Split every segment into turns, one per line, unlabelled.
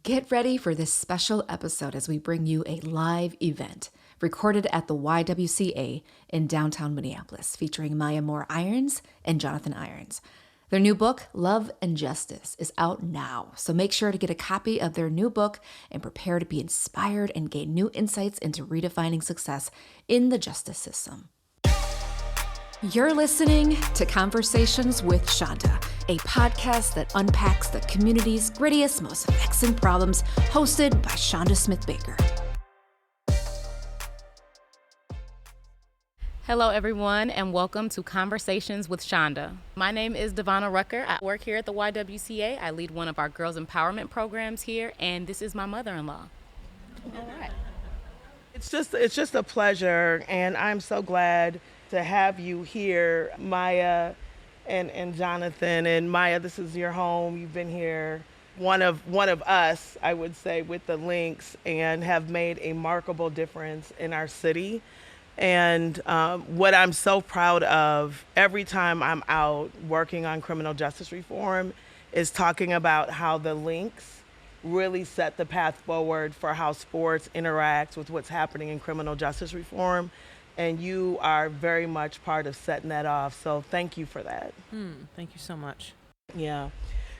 Get ready for this special episode as we bring you a live event recorded at the YWCA in downtown Minneapolis, featuring Maya Moore Irons and Jonathan Irons. Their new book, Love and Justice, is out now, so make sure to get a copy of their new book and prepare to be inspired and gain new insights into redefining success in the justice system. You're listening to Conversations with Chanda, a podcast that unpacks the community's grittiest, most vexing problems, hosted by Chanda Smith Baker.
Hello, everyone, and welcome to Conversations with Chanda. My name is Devonna Rucker. I work here at the YWCA. I lead one of our girls empowerment programs here, and this is my mother-in-law. All right.
It's just a pleasure, and I'm so glad to have you here, Maya and Jonathan. And Maya, this is your home. You've been here, one of us, I would say, with the Links, and have made a remarkable difference in our city. And what I'm so proud of every time I'm out working on criminal justice reform is talking about how the Links really set the path forward for how sports interacts with what's happening in criminal justice reform. And you are very much part of setting that off. So thank you for that.
Thank you so much.
Yeah.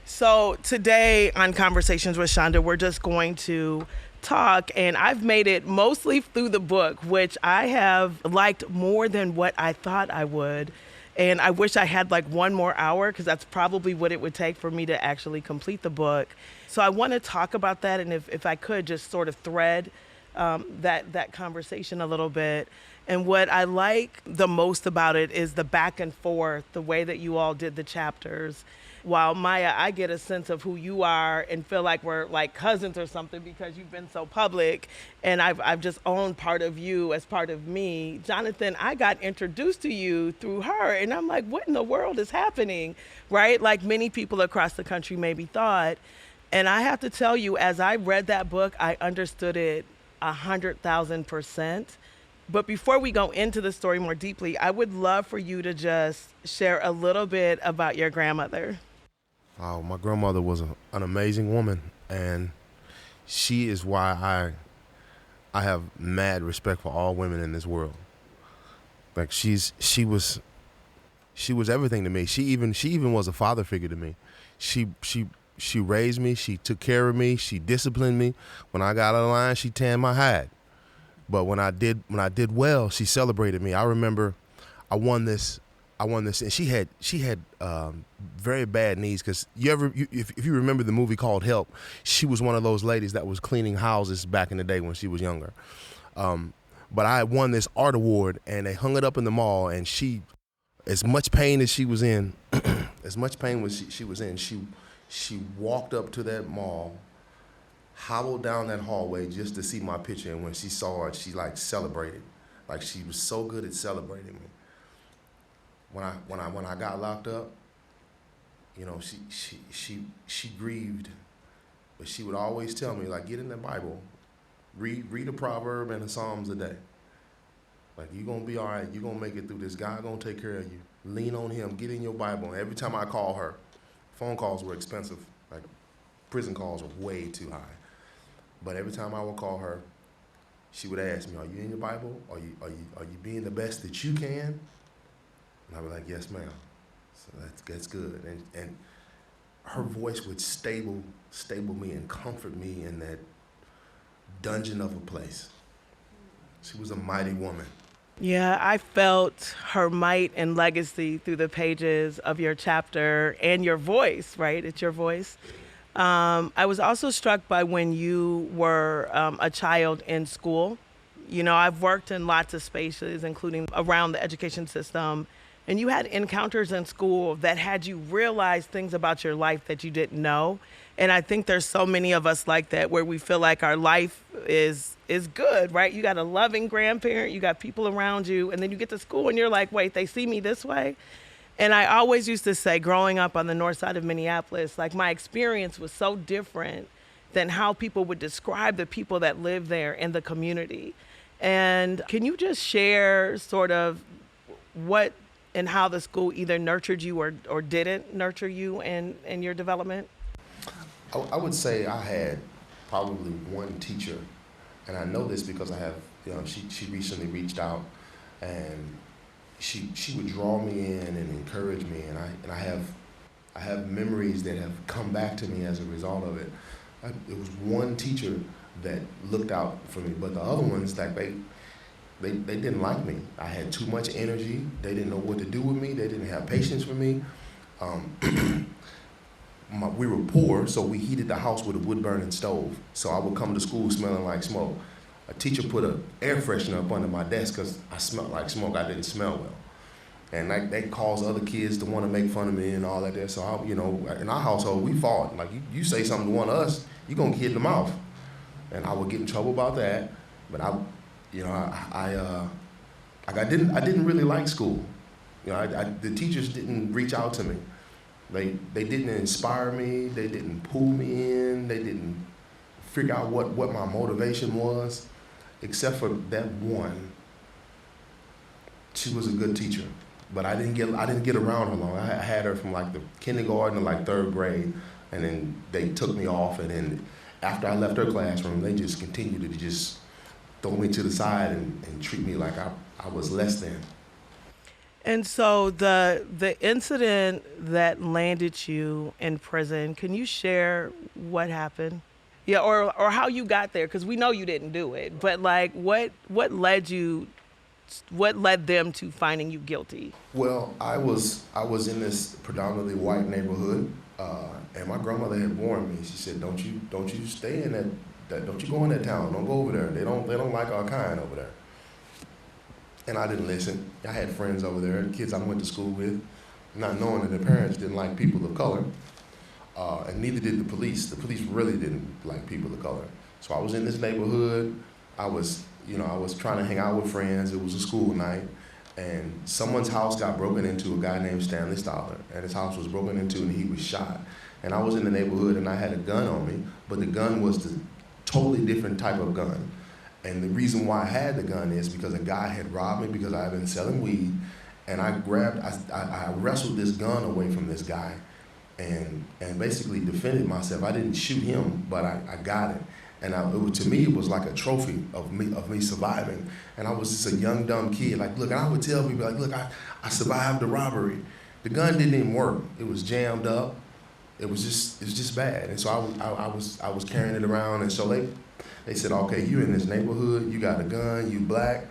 So today on Conversations with Chanda, we're just going to talk, and I've made it mostly through the book, which I have liked more than what I thought I would. And I wish I had like one more hour, because that's probably what it would take for me to actually complete the book. So I want to talk about that, and if I could just sort of thread that conversation a little bit. And what I like the most about it is the back and forth, the way that you all did the chapters. While Maya, I get a sense of who you are and feel like we're like cousins or something because you've been so public, and I've just owned part of you as part of me. Jonathan, I got introduced to you through her, and I'm like, what in the world is happening, right? Like many people across the country maybe thought. And I have to tell you, as I read that book, I understood it 100,000%. But before we go into the story more deeply, I would love for you to just share a little bit about your grandmother.
Oh, my grandmother was an amazing woman, and she is why I have mad respect for all women in this world. Like she was everything to me. She even was a father figure to me. She raised me. She took care of me. She disciplined me. When I got out of line, she tanned my hide. But when I did well, she celebrated me. I remember I won this, and she had very bad knees, because if you remember the movie called Help, she was one of those ladies that was cleaning houses back in the day when she was younger. But I had won this art award, and they hung it up in the mall, and she, as much pain as she was in, she walked up to that mall, hobbled down that hallway just to see my picture, and when she saw it, she like celebrated. Like she was so good at celebrating me. When I got locked up, you know, she grieved, but she would always tell me, like, get in the Bible, read a proverb and the Psalms a day. Like, you're gonna be all right, you're gonna make it through this. God gonna take care of you. Lean on him, get in your Bible. And every time I call her, phone calls were expensive, like prison calls were way too high. But every time I would call her, she would ask me, are you in your Bible? Are you being the best that you can? And I was like, yes, ma'am. So that's good. And her voice would stable me and comfort me in that dungeon of a place. She was a mighty woman.
Yeah, I felt her might and legacy through the pages of your chapter and your voice, right? It's your voice. I was also struck by when you were a child in school. You know, I've worked in lots of spaces, including around the education system, and you had encounters in school that had you realize things about your life that you didn't know. And I think there's so many of us like that, where we feel like our life is good, right? You got a loving grandparent, you got people around you, and then you get to school and you're like, wait, they see me this way? And I always used to say, growing up on the north side of Minneapolis, like my experience was so different than how people would describe the people that live there in the community. And can you just share sort of what and how the school either nurtured you or didn't nurture you in your development?
I would say I probably one teacher, and I know this because I have, she recently reached out, and she would draw me in and encourage me, and I have memories that have come back to me as a result of it. It was one teacher that looked out for me, but the other ones, like they didn't like me. I had too much energy. They didn't know what to do with me. They didn't have patience for me. We were poor, so we heated the house with a wood-burning stove. So I would come to school smelling like smoke. A teacher put an air freshener up under my desk because I smelled like smoke. I didn't smell well. And that caused other kids to want to make fun of me and all that there. So, in our household, we fought. Like, you say something to one of us, you're going to get hit in the mouth. And I would get in trouble about that. But I didn't really like school. The teachers didn't reach out to me. They didn't inspire me. They didn't pull me in. They didn't figure out what my motivation was, except for that one. She was a good teacher, but I didn't get around her long. I had her from like the kindergarten to like third grade, and then they took me off. And then after I left her classroom, they just continued to just throw me to the side and treat me like I was less than.
And so the incident that landed you in prison, can you share what happened? Yeah, or how you got there, because we know you didn't do it, but like what led them to finding you guilty?
Well, I was in this predominantly white neighborhood, and my grandmother had warned me. She said, "Don't you stay in that don't you go in that town. Don't go over there. They don't like our kind over there." And I didn't listen. I had friends over there, kids I went to school with, not knowing that their parents didn't like people of color, and neither did the police. The police really didn't like people of color. So I was in this neighborhood. I was trying to hang out with friends. It was a school night, and someone's house got broken into, a guy named Stanley Stoller, and his house was broken into and he was shot. And I was in the neighborhood and I had a gun on me, but the gun was the totally different type of gun. And the reason why I had the gun is because a guy had robbed me because I had been selling weed, and I wrestled this gun away from this guy and basically defended myself. I didn't shoot him, but I got it. And to me, it was like a trophy of me surviving. And I was just a young, dumb kid. Like, look, and I would tell people, like, look, I survived the robbery. The gun didn't even work. It was jammed up. It was just bad. And so I was carrying it around, and so they said, okay, you in this neighborhood, you got a gun, you black,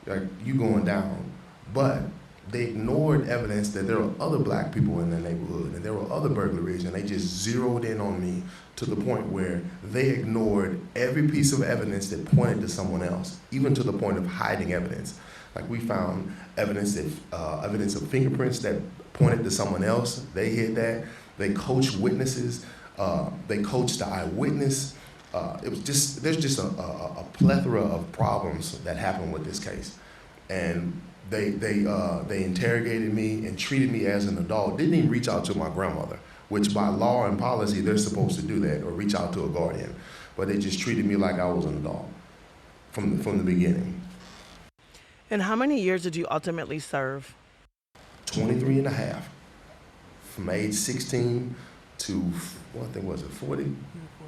like, you going down. But they ignored evidence that there were other black people in the neighborhood and there were other burglaries, and they just zeroed in on me to the point where they ignored every piece of evidence that pointed to someone else, even to the point of hiding evidence. Like, we found evidence of fingerprints that pointed to someone else. They hid that. They coached witnesses. They coached the eyewitness. There's just a plethora of problems that happened with this case, and they interrogated me and treated me as an adult. Didn't even reach out to my grandmother, which by law and policy they're supposed to do that, or reach out to a guardian, but they just treated me like I was an adult from the beginning.
And how many years did you ultimately serve?
23 and a half, from age 16 to, what I think was it, 40?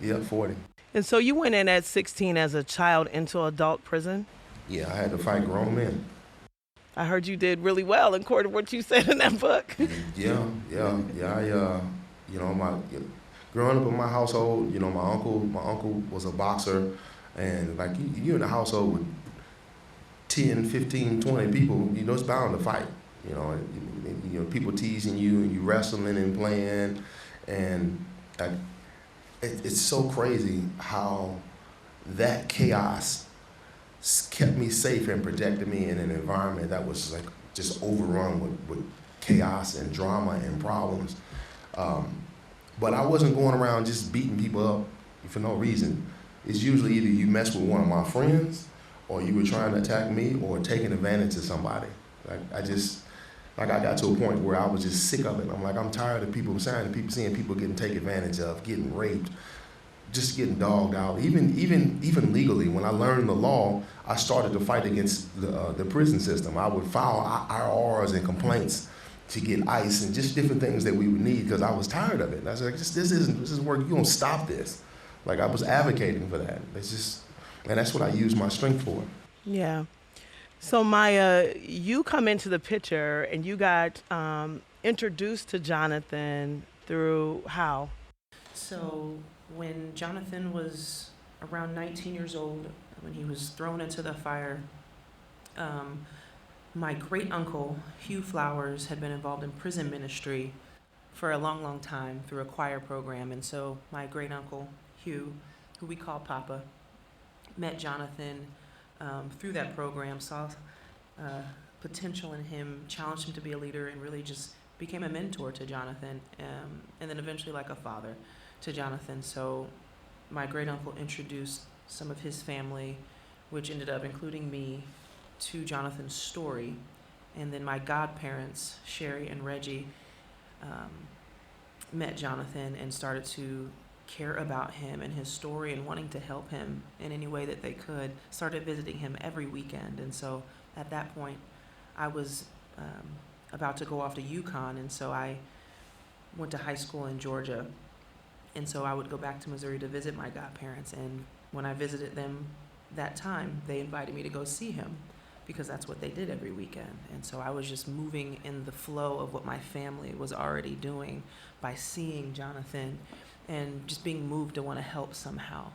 Yeah, 40.
And so you went in at 16 as a child into adult prison?
Yeah, I had to fight grown men.
I heard you did really well according to what you said in that book.
Yeah. Growing up in my household, my uncle was a boxer, and like you in a household with 10, 15, 20 people, it's bound to fight. People teasing you and you wrestling and playing, and it's so crazy how that chaos kept me safe and protected me in an environment that was like just overrun with chaos and drama and problems. But I wasn't going around just beating people up for no reason. It's usually either you mess with one of my friends, or you were trying to attack me, or taking advantage of somebody. I got to a point where I was just sick of it. I'm tired of seeing people getting taken advantage of, getting raped, just getting dogged out. Even legally, when I learned the law, I started to fight against the prison system. I would file IRs and complaints to get ICE and just different things that we would need, because I was tired of it. And I was like, this isn't working. You don't stop this. Like I was advocating for that. And that's what I use my strength for.
Yeah. So Maya, you come into the picture and you got introduced to Jonathan through how?
So when Jonathan was around 19 years old, when he was thrown into the fire, my great uncle, Hugh Flowers, had been involved in prison ministry for a long, long time through a choir program. And so my great uncle, Hugh, who we call Papa, met Jonathan through that program, saw potential in him, challenged him to be a leader, and really just became a mentor to Jonathan, and then eventually like a father to Jonathan. So my great uncle introduced some of his family, which ended up including me, to Jonathan's story. And then my godparents, Sherry and Reggie, met Jonathan and started to care about him and his story and wanting to help him in any way that they could, started visiting him every weekend. And so at that point, I was about to go off to UConn, and so I went to high school in Georgia. And so I would go back to Missouri to visit my godparents, and when I visited them that time, they invited me to go see him because that's what they did every weekend. And so I was just moving in the flow of what my family was already doing by seeing Jonathan and just being moved to want to help somehow.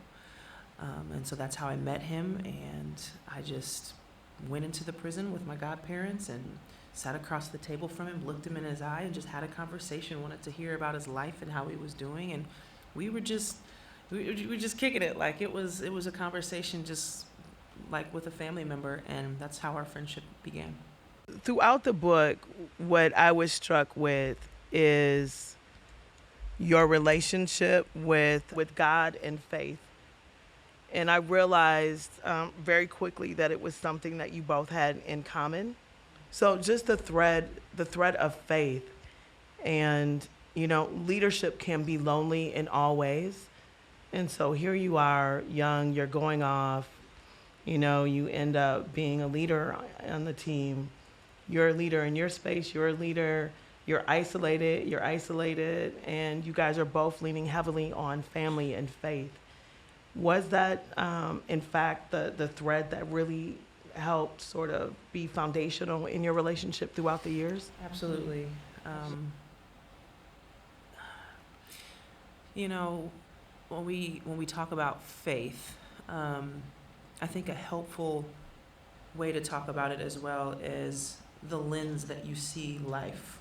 And so that's how I met him, and I just went into the prison with my godparents and sat across the table from him, looked him in his eye, and just had a conversation, wanted to hear about his life and how he was doing. And we were just kicking it. Like it was a conversation just like with a family member, and that's how our friendship began.
Throughout the book, what I was struck with is your relationship with God and faith. And I realized very quickly that it was something that you both had in common. So just the thread of faith. And, leadership can be lonely in all ways. And so here you are, young, you're going off, you end up being a leader on the team. You're a leader in your space, you're a leader, you're isolated, and you guys are both leaning heavily on family and faith. Was that, in fact, the thread that really helped sort of be foundational in your relationship throughout the years?
Absolutely. When we talk about faith, I think a helpful way to talk about it as well is the lens that you see life.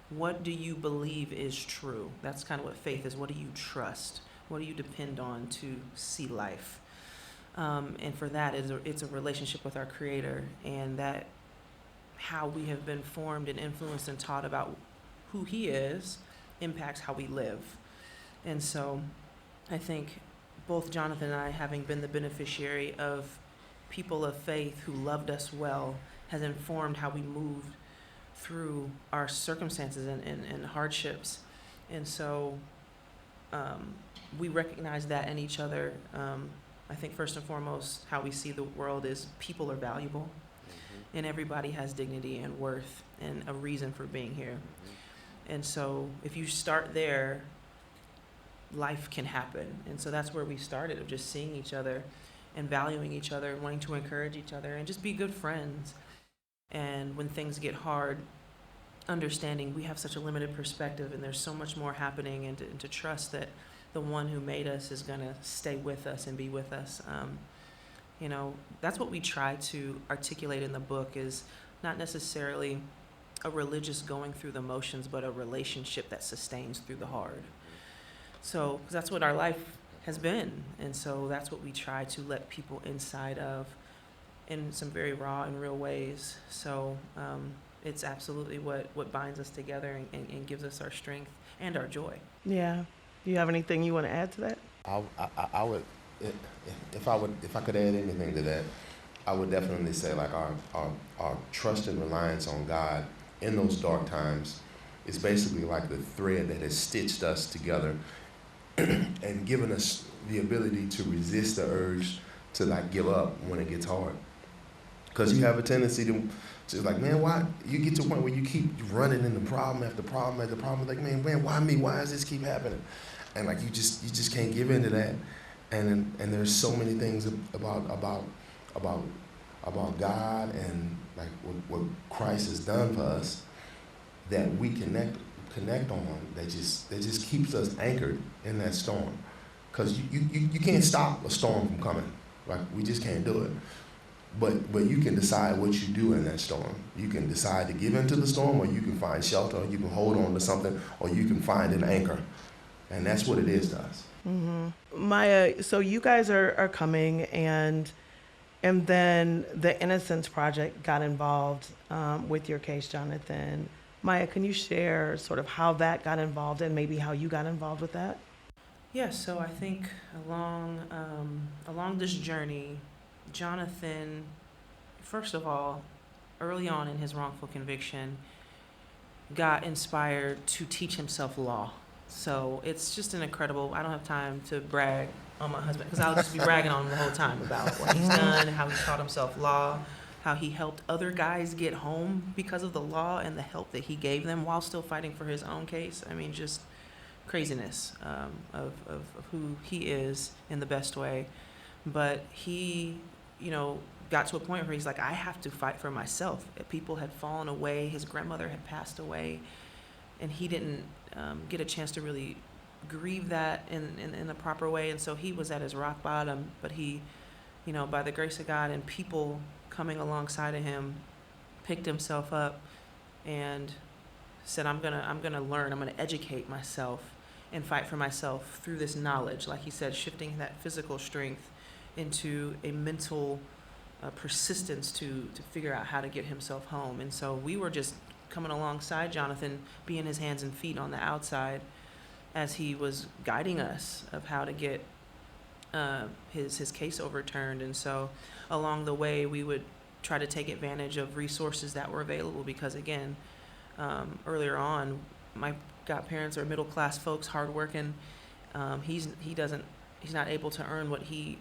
What do you believe is true? That's kind of what faith is. What do you trust? What do you depend on to see life? And for that, it's a relationship with our Creator, and that how we have been formed and influenced and taught about who He is impacts how we live. And so I think both Jonathan and I, having been the beneficiary of people of faith who loved us well, has informed how we moved through our circumstances and hardships. And so we recognize that in each other. I think first and foremost, how we see the world is people are valuable, and everybody has dignity and worth and a reason for being here. And so if you start there, life can happen. And so that's where we started, of just seeing each other and valuing each other, wanting to encourage each other and just be good friends. And when things get hard, understanding we have such a limited perspective and there's so much more happening, and to trust that the one who made us is going to stay with us and be with us. That's what we try to articulate in the book, is not necessarily a religious going through the motions, but a relationship that sustains through the hard. So 'cause that's what our life has been. And so that's what we try to let people inside of in some very raw and real ways. So it's absolutely what binds us together and gives us our strength and our joy.
Yeah. Do you have anything you want to add to that?
I would, if I could add anything to that, I would definitely say like our trust and reliance on God in those dark times is basically like the thread that has stitched us together and given us the ability to resist the urge to like give up when it gets hard. Because you have a tendency to like, man, why? You get to a point where you keep running into problem after problem after problem. Like, man, why me? Why does this keep happening? and like you just can't give into that. And there's so many things about God and like what Christ has done for us that we connect on that just keeps us anchored in that storm. Because you can't stop a storm from coming. Like we just can't do it. But you can decide what you do in that storm. You can decide to give into the storm, or you can find shelter, or you can hold on to something, or you can find an anchor. And that's what it is to us.
Mm-hmm. Maya, so you guys are coming, and then the Innocence Project got involved with your case, Jonathan. Maya, can you share sort of how that got involved and maybe how you got involved with that?
Yes, so I think along this journey, Jonathan, first of all, early on in his wrongful conviction, got inspired to teach himself law. So it's just an incredible, I don't have time to brag on my husband, because I'll just be bragging on him the whole time about what he's done, how he taught himself law, how he helped other guys get home because of the law and the help that he gave them while still fighting for his own case. I mean, just craziness of who he is in the best way. But he, got to a point where he's like, I have to fight for myself. People had fallen away. His grandmother had passed away, and he didn't get a chance to really grieve that in the proper way. And so he was at his rock bottom, but he, by the grace of God and people coming alongside of him, picked himself up and said, I'm gonna learn, I'm gonna educate myself and fight for myself through this knowledge. Like he said, shifting that physical strength into a mental persistence to figure out how to get himself home. And so we were just coming alongside Jonathan, being his hands and feet on the outside as he was guiding us of how to get his case overturned. And so along the way, we would try to take advantage of resources that were available because, again, earlier on, my godparents are middle-class folks, hardworking. He's not able to earn what he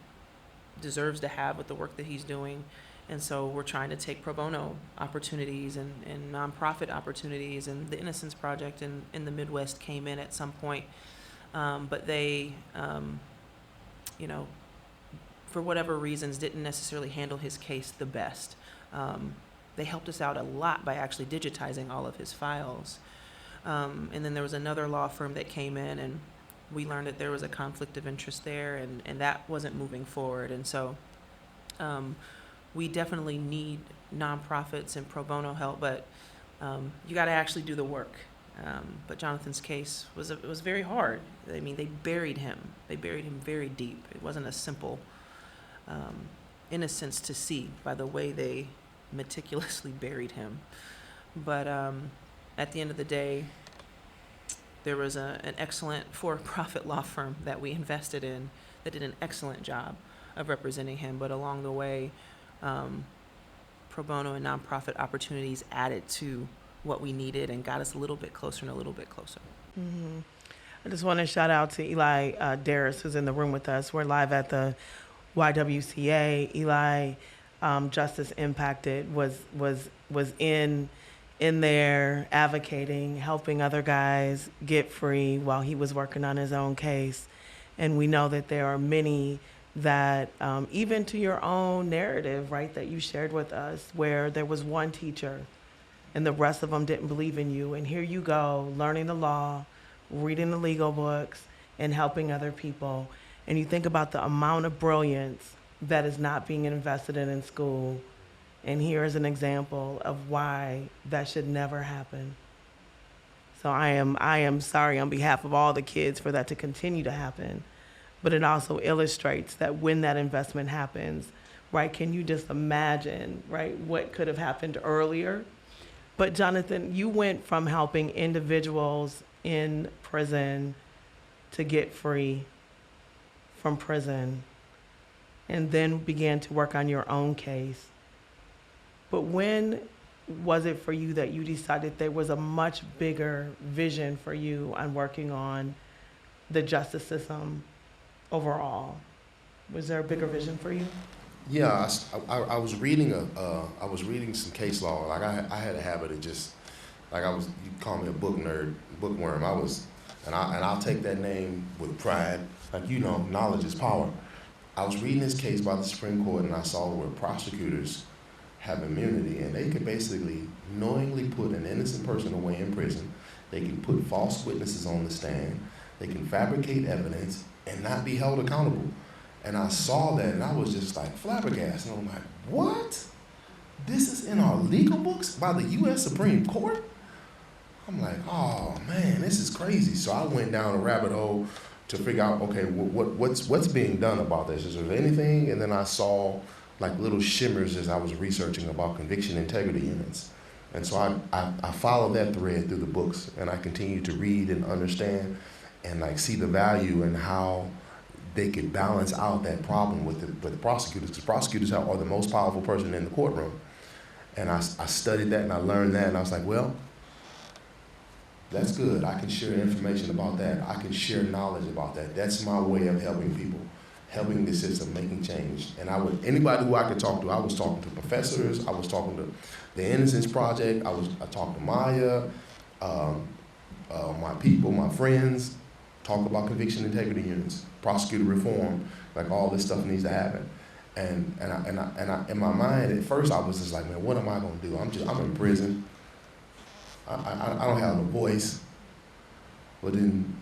deserves to have with the work that he's doing. And so we're trying to take pro bono opportunities and nonprofit opportunities, and the Innocence Project in the Midwest came in at some point. But they, for whatever reasons, didn't necessarily handle his case the best. They helped us out a lot by actually digitizing all of his files. And then there was another law firm that came in, and we learned that there was a conflict of interest there, and that wasn't moving forward. And so we definitely need nonprofits and pro bono help, but you got to actually do the work. But Jonathan's case was very hard. I mean, they buried him. They buried him very deep. It wasn't a simple innocence to see by the way they meticulously buried him. But at the end of the day, there was an excellent for-profit law firm that we invested in that did an excellent job of representing him. But along the way, pro bono and nonprofit opportunities added to what we needed and got us a little bit closer and a little bit closer.
Mm-hmm. I just want to shout out to Eli Darris, who's in the room with us. We're live at the YWCA. Eli, Justice Impacted, was in there advocating, helping other guys get free while he was working on his own case. And we know that there are many that, even to your own narrative, right, that you shared with us, where there was one teacher and the rest of them didn't believe in you. And here you go, learning the law, reading the legal books, and helping other people. And you think about the amount of brilliance that is not being invested in school. And here is an example of why that should never happen. So I am sorry on behalf of all the kids for that to continue to happen. But it also illustrates that when that investment happens, right, can you just imagine, right, what could have happened earlier? But Jonathan, you went from helping individuals in prison to get free from prison and then began to work on your own case. But when was it for you that you decided there was a much bigger vision for you on working on the justice system overall? Was there a bigger vision for you?
Yeah, I was reading I was reading some case law. Like I had a habit of just, like you call me a book nerd, bookworm. I was And I'll take that name with pride. Like, knowledge is power. I was reading this case by the Supreme Court, and I saw where prosecutors have immunity, and they could basically knowingly put an innocent person away in prison. They can put false witnesses on the stand. They can fabricate evidence and not be held accountable. And I saw that, and I was just like flabbergasted. And I'm like, what? This is in our legal books by the U.S. Supreme Court? I'm like, oh man, this is crazy. So I went down a rabbit hole to figure out, okay, what's being done about this? Is there anything? And then I saw like little shimmers as I was researching about conviction integrity units. And so I followed that thread through the books, and I continue to read and understand and like see the value and how they could balance out that problem with the prosecutors, because prosecutors are the most powerful person in the courtroom. And I studied that and I learned that, and I was like, well, that's good. I can share information about that. I can share knowledge about that. That's my way of helping people, helping the system, making change. And anybody who I could talk to, I was talking to professors, I was talking to the Innocence Project, I talked to Maya, my people, my friends, talk about conviction integrity units, prosecutor reform, like all this stuff needs to happen. And I in my mind, at first I was just like, man, what am I gonna do? I'm in prison. I don't have a voice. But then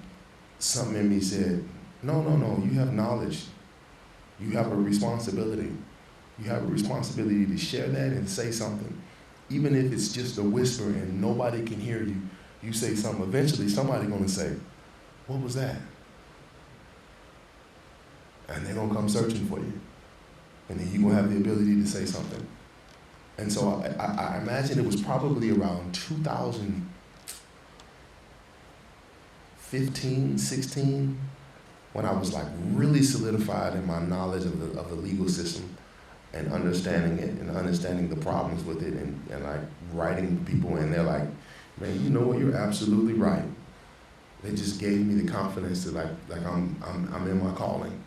something in me said, no, you have knowledge. You have a responsibility. You have a responsibility to share that and say something. Even if it's just a whisper and nobody can hear you, you say something. Eventually somebody's gonna say, what was that? And they're gonna come searching for you. And then you're gonna have the ability to say something. And so I imagine it was probably around 2015, 16, when I was like really solidified in my knowledge of the legal system and understanding it and understanding the problems with it and like writing people, and they're like, man, you know what, you're absolutely right. They just gave me the confidence to like I'm in my calling.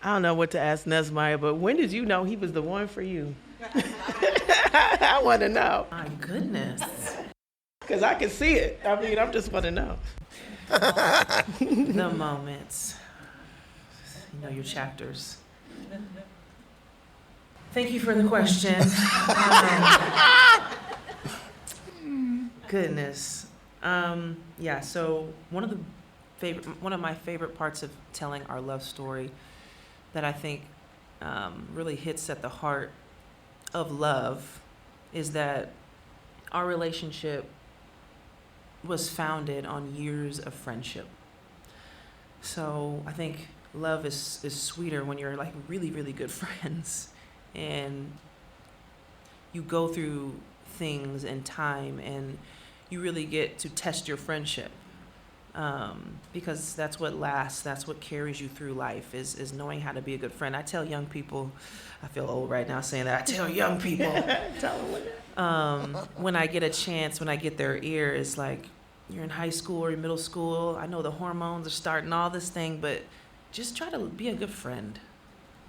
I don't know what to ask Nesmaya, but when did you know he was the one for you? I want to know.
My goodness.
Because I can see it. I mean, I just want to know.
The moments. Your chapters. Thank you for the question. Goodness. Yeah, so one of my favorite parts of telling our love story that I think really hits at the heart of love is that our relationship was founded on years of friendship. So I think love is sweeter when you're like really, really good friends and you go through things and time and you really get to test your friendship. Because that's what lasts, that's what carries you through life, is knowing how to be a good friend. I tell young people, I feel old right now saying that, I tell young people, when I get a chance, when I get their ear, it's like, you're in high school or in middle school, I know the hormones are starting, all this thing, but just try to be a good friend.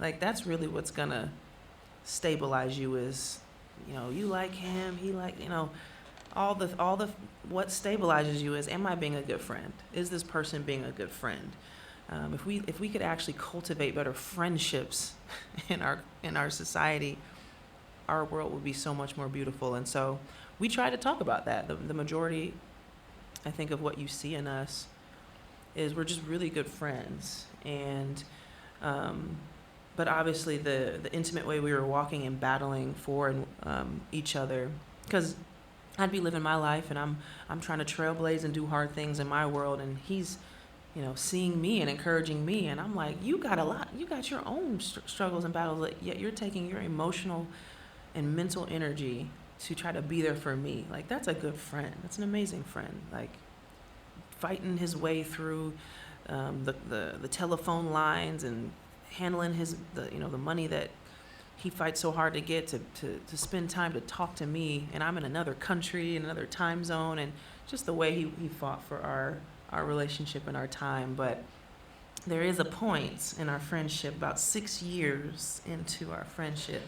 Like, that's really what's gonna stabilize you is, you like him, he like, all the what stabilizes you is, am I being a good friend? Is this person being a good friend? If we could actually cultivate better friendships in our society, our world would be so much more beautiful. And so we try to talk about that. The majority, I think, of what you see in us is we're just really good friends. And but obviously the intimate way we were walking and battling for each other, because I'd be living my life and I'm trying to trailblaze and do hard things in my world, and he's seeing me and encouraging me, and I'm like, you got your own struggles and battles, yet you're taking your emotional and mental energy to try to be there for me. Like, that's a good friend. That's an amazing friend. Like, fighting his way through the telephone lines and handling the money that he fights so hard to get to spend time to talk to me, and I'm in another country, in another time zone, and just the way he fought for our relationship and our time. But there is a point in our friendship, about 6 years into our friendship,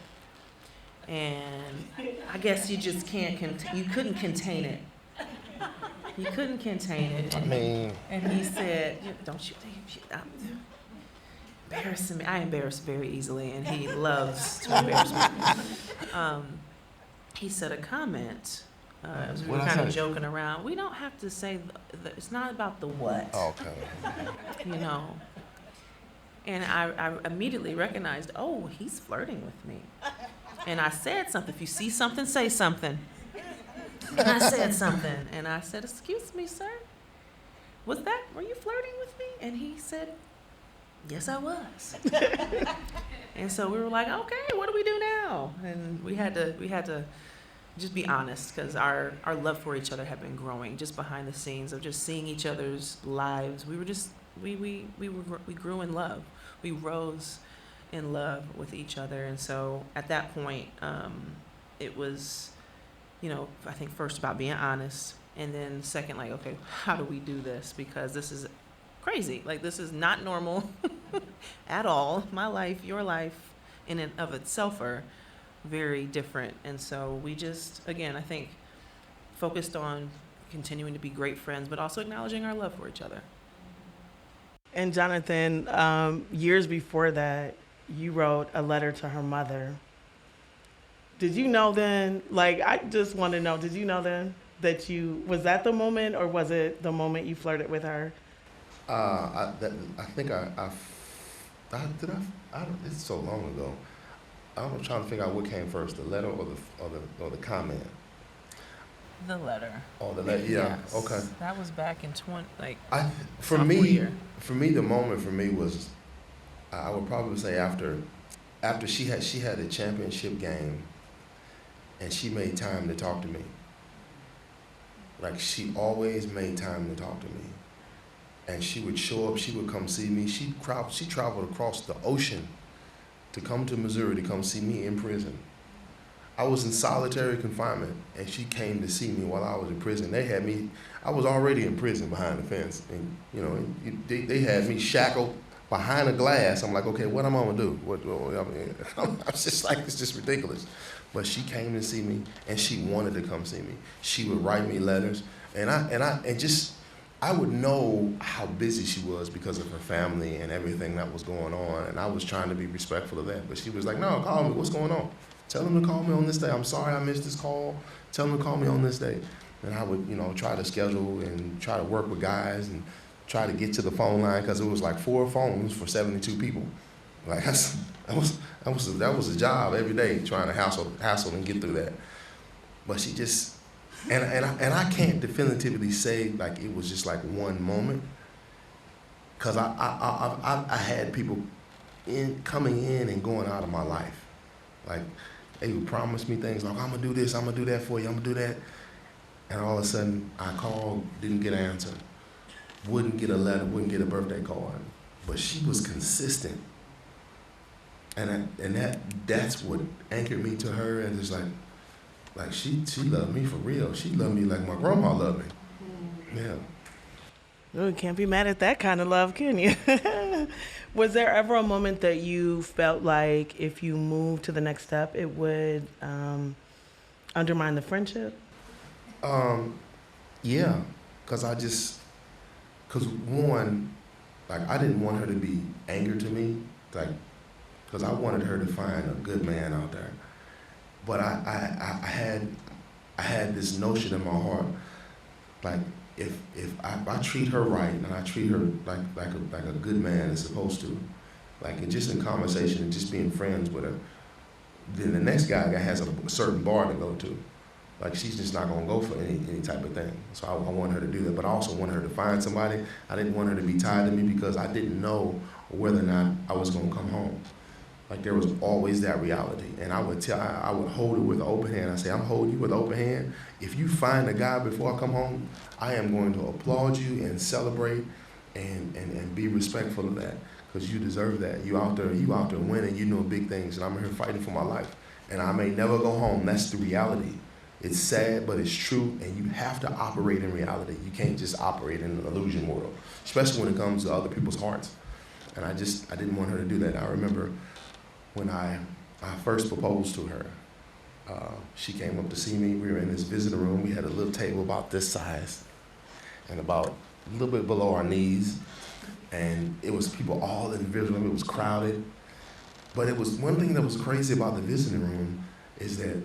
and I guess you just couldn't contain it. He couldn't contain it. And he said, don't you think embarrassing me? I embarrass very easily, and he loves to embarrass me. He said a comment. As we were kind of joking around. We don't have to say, it's not about the what.
Okay.
And I immediately recognized, oh, he's flirting with me. And I said something. If you see something, say something. And I said something. And I said, excuse me, sir. Were you flirting with me? And he said, yes, I was. And so we were like, okay, what do we do now? And we had to just be honest, because our love for each other had been growing just behind the scenes of just seeing each other's lives. We were just, we grew in love. We rose in love with each other. And so at that point, it was, I think first about being honest, and then second, like, okay, how do we do this? Because this is crazy. Like, this is not normal at all. My life, your life in and of itself are very different. And so we just, again, I think focused on continuing to be great friends, but also acknowledging our love for each other.
And Jonathan, years before that, you wrote a letter to her mother. Did you know then, like, I just want to know, did you know then that was that the moment, or was it the moment you flirted with her?
It's so long ago. I'm trying to figure out what came first, the letter or the comment.
The letter.
Oh, the letter. Yeah.
Yes.
Okay.
That was back in
For me, the moment for me was, I would probably say after she had a championship game, and she made time to talk to me. Like, she always made time to talk to me, and she would show up. She would come see me. She traveled across the ocean to come to Missouri to come see me in prison. I was in solitary confinement, and she came to see me while I was in prison. I was already in prison behind the fence, and they had me shackled behind a glass. I'm like, okay, what am I gonna do? I was just like, it's just ridiculous. But she came to see me, and she wanted to come see me. She would write me letters, and I would know how busy she was because of her family and everything that was going on, and I was trying to be respectful of that. But she was like, no, call me, what's going on? Tell them to call me on this day. I'm sorry I missed this call. Tell them to call me on this day. And I would, try to schedule and try to work with guys and try to get to the phone line, because it was like 4 phones for 72 people. Like, that was a job every day, trying to hassle and get through that. But she just, and I can't definitively say like it was just like one moment, because I had people coming in and going out of my life. Like, they would promise me things like, I'm gonna do this, I'm gonna do that for you, I'm gonna do that. And all of a sudden, I called, didn't get an answer, wouldn't get a letter, wouldn't get a birthday card. But she was consistent. And that's what anchored me to her, and it's like she loved me for real. She loved me like my grandma loved me. Yeah.
You can't be mad at that kind of love, can you? Was there ever a moment that you felt like if you moved to the next step, it would undermine the friendship?
Yeah, because one, like, I didn't want her to be angry to me, like, because I wanted her to find a good man out there. But I had this notion in my heart, like, if I treat her right and I treat her like a good man is supposed to, like, and just in conversation and just being friends with her, then the next guy has a certain bar to go to. Like, she's just not gonna go for any type of thing. So I want her to do that, but I also want her to find somebody. I didn't want her to be tied to me because I didn't know whether or not I was gonna come home. Like, there was always that reality, and I would hold it with an open hand. I say, I'm holding you with an open hand. If you find a guy before I come home, I am going to applaud you and celebrate and be respectful of that, because you deserve that. You out there winning, you know big things, and I'm here fighting for my life. And I may never go home. That's the reality. It's sad, but it's true, and you have to operate in reality. You can't just operate in an illusion world, especially when it comes to other people's hearts. And I didn't want her to do that. I remember when I first proposed to her, she came up to see me. We were in this visitor room. We had a little table about this size. and about a little bit below our knees. And it was people all in the visiting room. It was crowded. But it was one thing that was crazy about the visiting room is that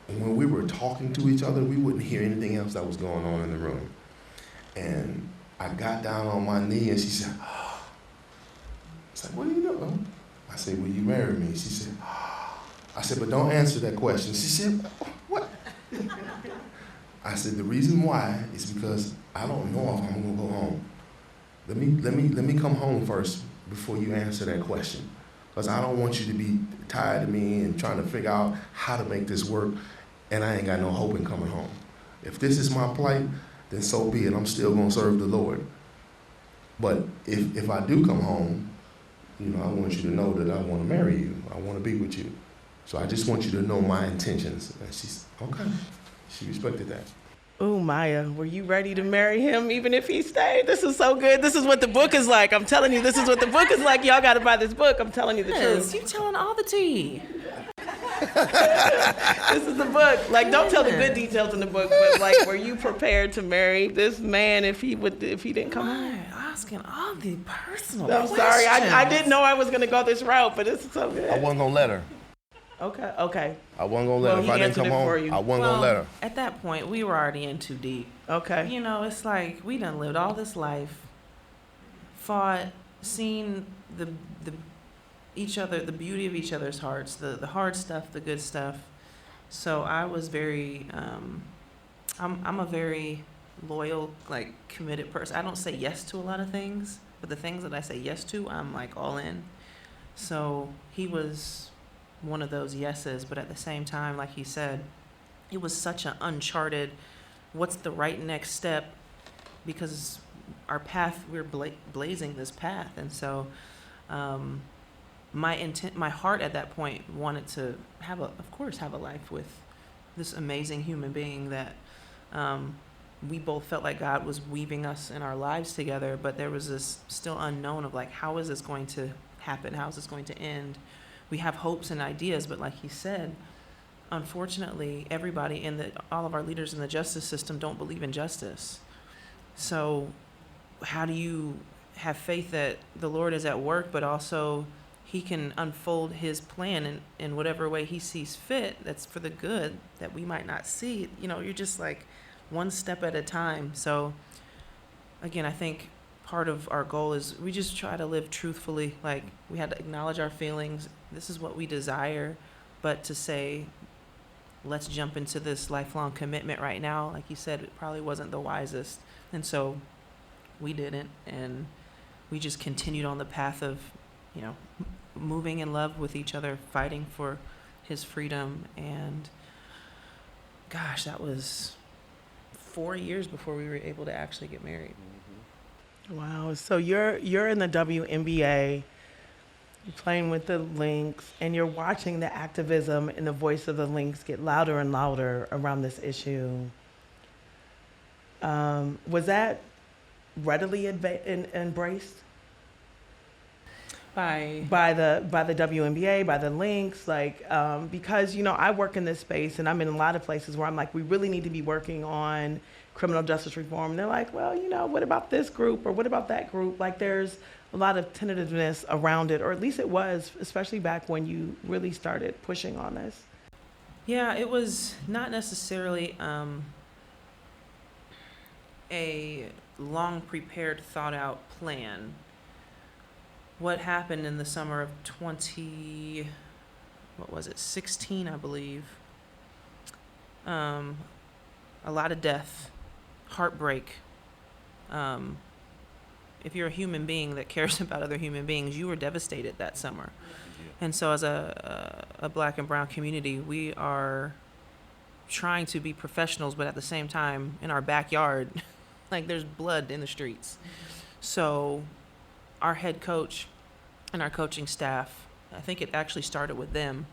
when we were talking to each other, we wouldn't hear anything else that was going on in the room. And I got down on my knee and she said, oh. I said, what are you doing? I said, will you marry me? She said, oh. I said, but don't answer that question. She said, what? I said, the reason why is because I don't know if I'm gonna go home. Let me come home first before you answer that question. Because I don't want you to be tired of me and trying to figure out how to make this work, and I ain't got no hope in coming home. If this is my plight, then so be it. I'm still gonna serve the Lord. But if I do come home, I want you to know that I want to marry you. I want to be with you. So I just want you to know my intentions. And she's, okay. She respected that.
Ooh, Maya, were you ready to marry him even if he stayed? This is so good. This is what the book is like. I'm telling you, this is what the book is like. Y'all got to buy this book. I'm telling you the truth.
You telling all the tea.
This is the book. Like, don't tell the good details in the book, but like, were you prepared to marry this man if he didn't come home?
Asking all the personal
I'm
questions.
sorry. I didn't know I was going to go this route, but this is so good.
I wasn't going to let her.
Okay.
I wasn't going to let her. If I didn't come home, I wasn't going to let her.
At that point, we were already in too deep.
Okay.
It's like we done lived all this life, fought, seen the beauty of each other's hearts, the hard stuff, the good stuff. So I was very, I'm a very loyal, like, committed person. I don't say yes to a lot of things, but the things that I say yes to, I'm like all in. So he was one of those yeses, but at the same time, like he said, it was such an uncharted, what's the right next step? Because our path, we're blazing this path. And so my heart at that point wanted to have a life with this amazing human being that we both felt like God was weaving us in our lives together, but there was this still unknown of like, how is this going to happen? How is this going to end? We have hopes and ideas, but like he said, unfortunately, everybody all of our leaders in the justice system don't believe in justice. So how do you have faith that the Lord is at work, but also he can unfold his plan in whatever way he sees fit that's for the good that we might not see? You're just like one step at a time. So again, I think part of our goal is we just try to live truthfully. Like, we had to acknowledge our feelings. This is what we desire, but to say, let's jump into this lifelong commitment right now, like you said, it probably wasn't the wisest. And so we didn't, and we just continued on the path of, moving in love with each other, fighting for his freedom. And gosh, that was 4 years before we were able to actually get married.
Wow. So you're in the WNBA, you're playing with the Lynx, and you're watching the activism and the voice of the Lynx get louder and louder around this issue. Was that readily embraced by the WNBA, by the Lynx? Like, because I work in this space, and I'm in a lot of places where I'm like, we really need to be working on criminal justice reform. And they're like, well, what about this group or what about that group? Like, there's a lot of tentativeness around it, or at least it was, especially back when you really started pushing on this.
Yeah, it was not necessarily a long prepared, thought out plan. What happened in the summer of 16, I believe. A lot of death, heartbreak. If you're a human being that cares about other human beings, you were devastated that summer. And so as a Black and brown community, we are trying to be professionals, but at the same time, in our backyard, like, there's blood in the streets. So our head coach and our coaching staff, I think it actually started with them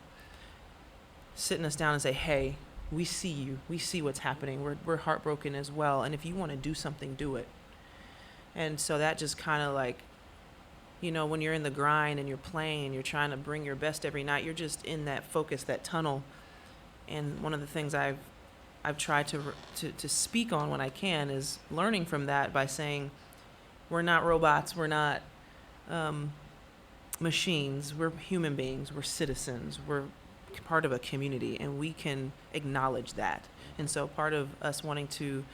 sitting us down and say, hey, we see you. We see what's happening. We're heartbroken as well. And if you want to do something, do it. And so that just kind of like, when you're in the grind and you're playing and you're trying to bring your best every night, you're just in that focus, that tunnel. And one of the things I've I've tried to speak on when I can is learning from that by saying, we're not robots, we're not machines, we're human beings, we're citizens, we're part of a community, and we can acknowledge that. And so part of us wanting to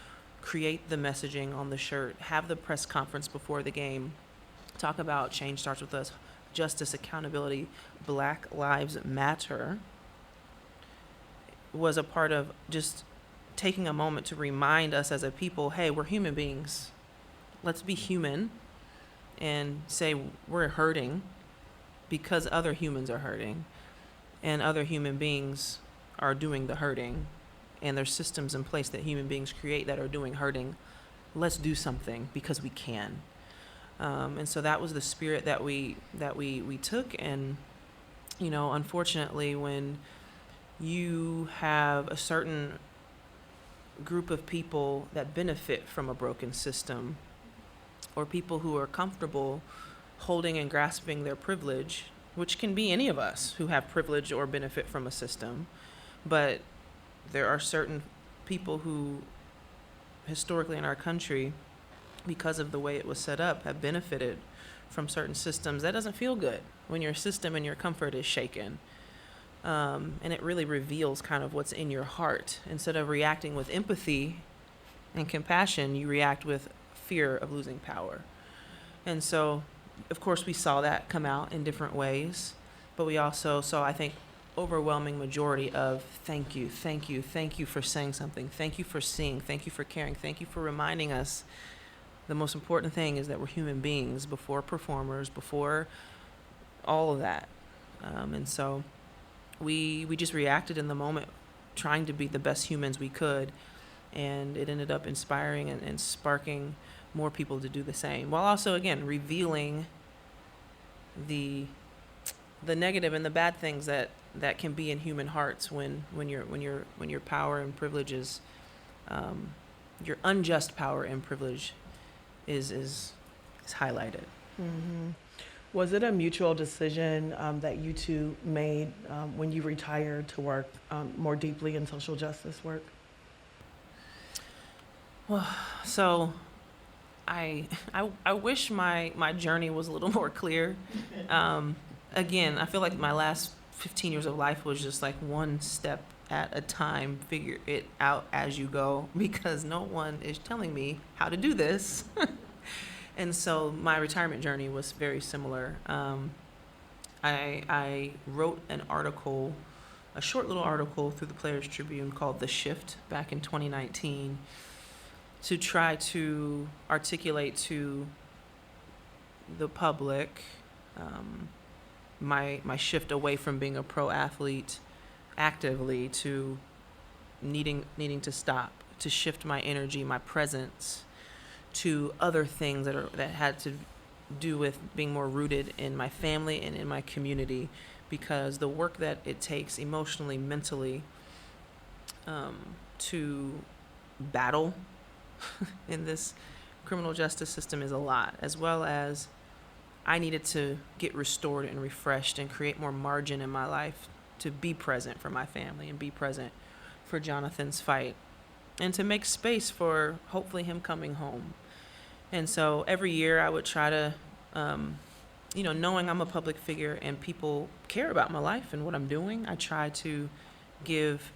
create the messaging on the shirt, have the press conference before the game, talk about change starts with us, justice, accountability, Black Lives Matter, was a part of just taking a moment to remind us as a people, hey, we're human beings. Let's be human and say we're hurting because other humans are hurting and other human beings are doing the hurting, and there's systems in place that human beings create that are doing hurting. Let's do something because we can. And so that was the spirit that we took. And, you know, unfortunately, when you have a certain group of people that benefit from a broken system, or people who are comfortable holding and grasping their privilege, which can be any of us who have privilege or benefit from a system, but there are certain people who historically in our country, because of the way it was set up, have benefited from certain systems. That doesn't feel good when your system and your comfort is shaken. And it really reveals kind of what's in your heart. Instead of reacting with empathy and compassion, you react with fear of losing power. And so, of course, we saw that come out in different ways, but we also saw, I think, overwhelming majority of thank you for saying something, thank you for seeing, thank you for caring, thank you for reminding us the most important thing is that we're human beings before performers, before all of that. And so we just reacted in the moment, trying to be the best humans we could, and it ended up inspiring and sparking more people to do the same, while also, again, revealing the negative and the bad things that can be in human hearts when your power and privilege is your unjust power and privilege is highlighted.
Mm-hmm. Was it a mutual decision that you two made when you retired to work more deeply in social justice work?
Well, so I wish my journey was a little more clear. Again, I feel like my last 15 years of life was just like one step at a time, figure it out as you go, because no one is telling me how to do this. And so my retirement journey was very similar. I wrote an article, a short little article through the Players Tribune called The Shift back in 2019 to try to articulate to the public my shift away from being a pro athlete actively to needing to stop, to shift my energy, my presence to other things that had to do with being more rooted in my family and in my community, because the work that it takes emotionally, mentally, to battle in this criminal justice system is a lot, as well as I needed to get restored and refreshed and create more margin in my life to be present for my family and be present for Jonathan's fight and to make space for hopefully him coming home. And so every year I would try to, knowing I'm a public figure and people care about my life and what I'm doing, I try to give,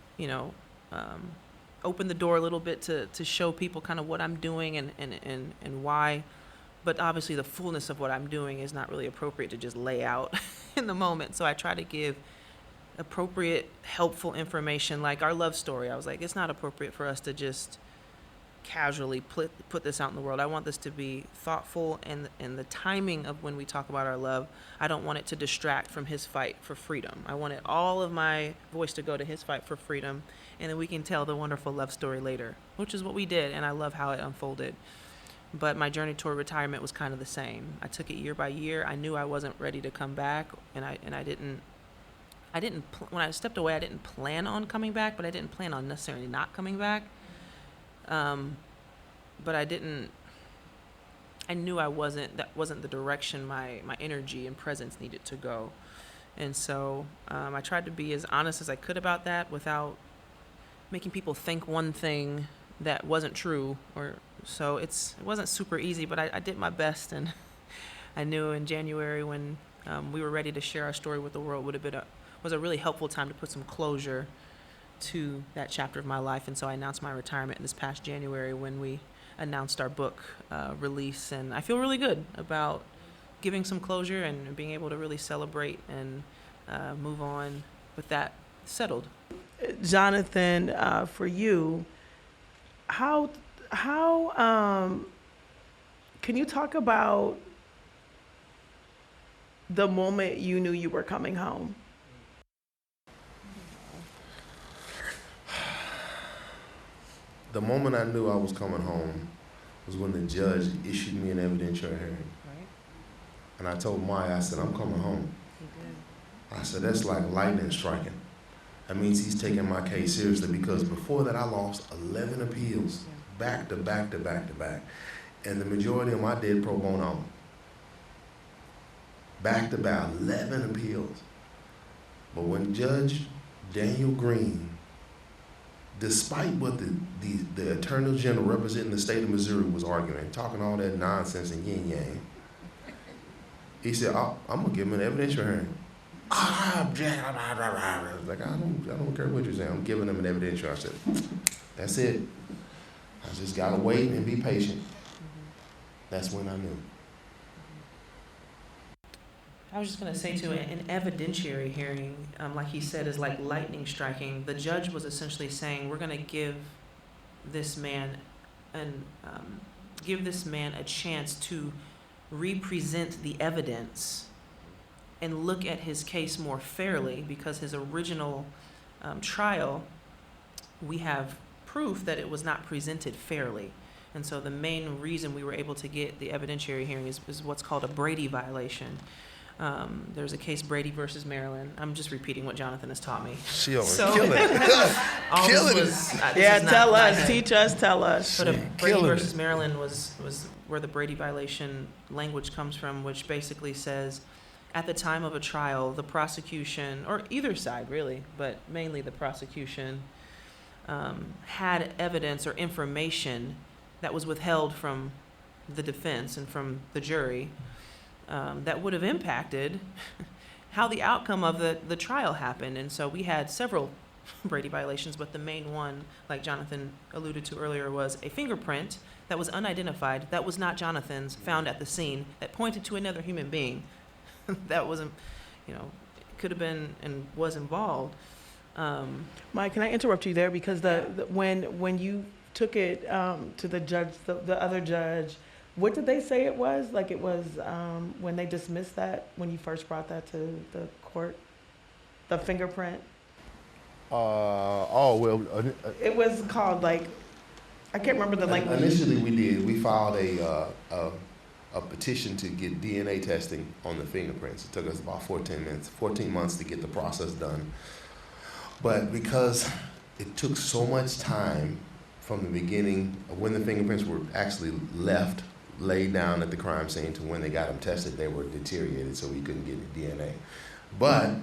open the door a little bit to show people kind of what I'm doing and why. But obviously the fullness of what I'm doing is not really appropriate to just lay out in the moment. So I try to give appropriate, helpful information, like our love story. I was like, it's not appropriate for us to just casually put this out in the world. I want this to be thoughtful, and the timing of when we talk about our love, I don't want it to distract from his fight for freedom. I wanted all of my voice to go to his fight for freedom, and then we can tell the wonderful love story later, which is what we did, and I love how it unfolded. But my journey toward retirement was kind of the same. I took it year by year. I knew I wasn't ready to come back, and I didn't when I stepped away, I didn't plan on coming back, but I didn't plan on necessarily not coming back. But I knew that wasn't the direction my energy and presence needed to go. And so I tried to be as honest as I could about that without making people think one thing that wasn't true, or so it wasn't super easy, but I did my best, and I knew in January when we were ready to share our story with the world was a really helpful time to put some closure to that chapter of my life. And so I announced my retirement this past January when we announced our book release, and I feel really good about giving some closure and being able to really celebrate and move on with that settled.
Jonathan, for you, how can you talk about the moment you knew you were coming home?
The moment I knew I was coming home was when the judge issued me an evidentiary hearing.
Right.
And I told Maya, I said, I'm coming home. I said, that's like lightning striking. That means he's taking my case seriously, because before that I lost 11 appeals, back to back to back to back. And the majority of them I did pro bono. Back to back, 11 appeals. But when Judge Daniel Green, despite what the Attorney General representing the state of Missouri was arguing, talking all that nonsense and yin yang, he said, I'm gonna give him an evidentiary hearing. I was like, I don't care what you're saying. I'm giving him an evidentiary. I said, that's it. I just gotta wait and be patient. That's when I knew.
I was just going to say, too, an evidentiary hearing, like he said, is like lightning striking. The judge was essentially saying, we're going to give this man a chance to represent the evidence and look at his case more fairly, because his original trial, we have proof that it was not presented fairly. And so the main reason we were able to get the evidentiary hearing is what's called a Brady violation. There's a case, Brady versus Maryland. I'm just repeating what Jonathan has taught me.
Kill it.
Tell us, teach us, tell us.
But Brady versus Maryland was where the Brady violation language comes from, which basically says, at the time of a trial, the prosecution, or either side really, but mainly the prosecution, had evidence or information that was withheld from the defense and from the jury, that would have impacted how the outcome of the trial happened. And so we had several Brady violations, but the main one, like Jonathan alluded to earlier, was a fingerprint that was unidentified, that was not Jonathan's, found at the scene, that pointed to another human being that wasn't, could have been and was involved.
Mike, can I interrupt you there? Because when you took it to the judge, the other judge, what did they say it was? Like it was when they dismissed that, when you first brought that to the court, the fingerprint? It was called I can't remember the language.
Initially we filed a petition to get DNA testing on the fingerprints. It took us about 14 months to get the process done. But because it took so much time from the beginning of when the fingerprints were actually laid down at the crime scene to when they got them tested, they were deteriorated, so we couldn't get the DNA. But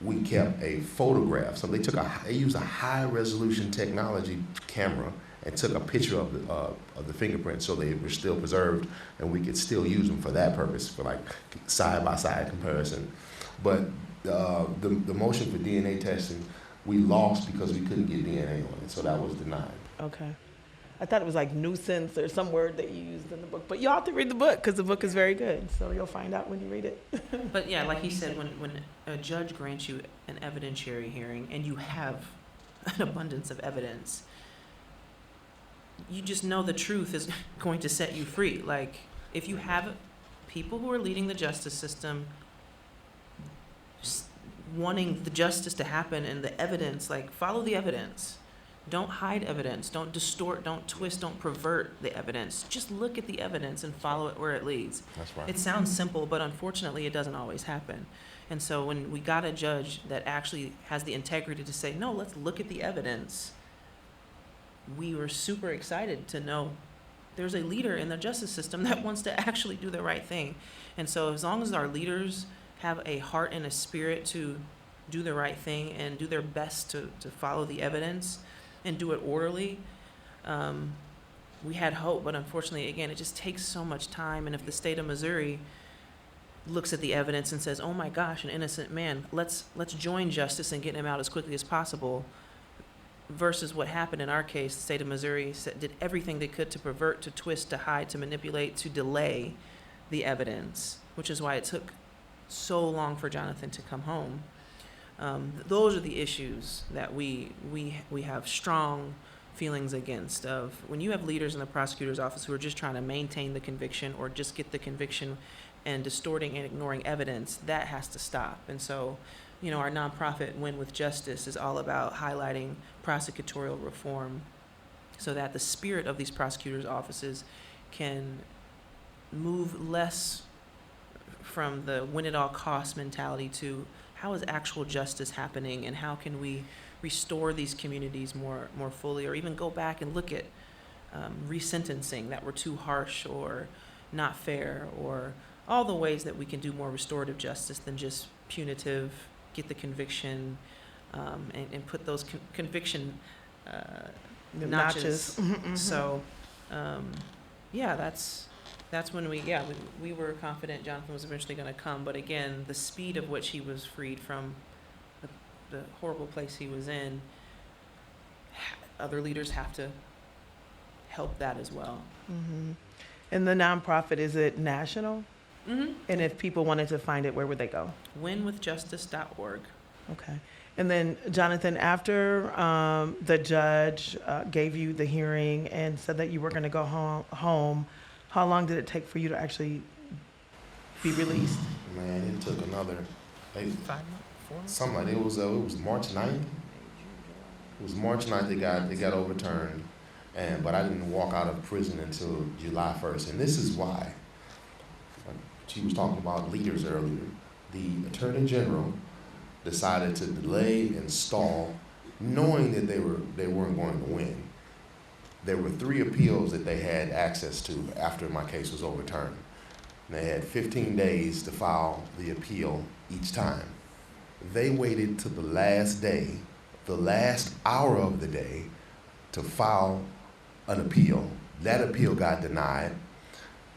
we kept a photograph. So they used a high resolution technology camera and took a picture of the fingerprints, so they were still preserved and we could still use them for that purpose, for side by side comparison. But the motion for DNA testing, we lost because we couldn't get DNA on it, so that was denied.
Okay. I thought it was nuisance or some word that you used in the book. But you'll have to read the book because the book is very good. So you'll find out when you read it.
But yeah, like he said, when a judge grants you an evidentiary hearing and you have an abundance of evidence, you just know the truth is going to set you free. If you have people who are leading the justice system wanting the justice to happen and the evidence, follow the evidence. Don't hide evidence. Don't distort, don't twist, don't pervert the evidence. Just look at the evidence and follow it where it leads.
That's right.
It sounds simple, but unfortunately it doesn't always happen. And so when we got a judge that actually has the integrity to say, no, let's look at the evidence, we were super excited to know there's a leader in the justice system that wants to actually do the right thing. And so as long as our leaders have a heart and a spirit to do the right thing and do their best to follow the evidence and do it orderly. We had hope, but unfortunately, again, it just takes so much time. And if the state of Missouri looks at the evidence and says, "Oh my gosh, an innocent man, let's join justice and get him out as quickly as possible," versus what happened in our case, the state of Missouri did everything they could to pervert, to twist, to hide, to manipulate, to delay the evidence, which is why it took so long for Jonathan to come home. Those are the issues that we have strong feelings against. Of when you have leaders in the prosecutor's office who are just trying to maintain the conviction or just get the conviction and distorting and ignoring evidence, that has to stop. And so, our nonprofit Win with Justice is all about highlighting prosecutorial reform so that the spirit of these prosecutors' offices can move less from the win at all costs mentality to how is actual justice happening and how can we restore these communities more fully, or even go back and look at resentencing that were too harsh or not fair, or all the ways that we can do more restorative justice than just punitive, get the conviction, and put those conviction notches. So, that's when we were confident Jonathan was eventually going to come. But again, the speed of which he was freed from the horrible place he was in, other leaders have to help that as well.
Mm-hmm. And the nonprofit, is it national?
Mm-hmm.
And if people wanted to find it, where would they go?
winwithjustice.org.
Okay. And then, Jonathan, after the judge gave you the hearing and said that you were going to go home, how long did it take for you to actually be released?
Man, it took another
5 months, 4 months?
something like it was March 9th. It was March 9th it got overturned, but I didn't walk out of prison until July 1st. And this is why. She was talking about leaders earlier. The Attorney General decided to delay and stall, knowing that they weren't going to win. There were 3 appeals that they had access to after my case was overturned. They had 15 days to file the appeal each time. They waited to the last day, the last hour of the day, to file an appeal. That appeal got denied.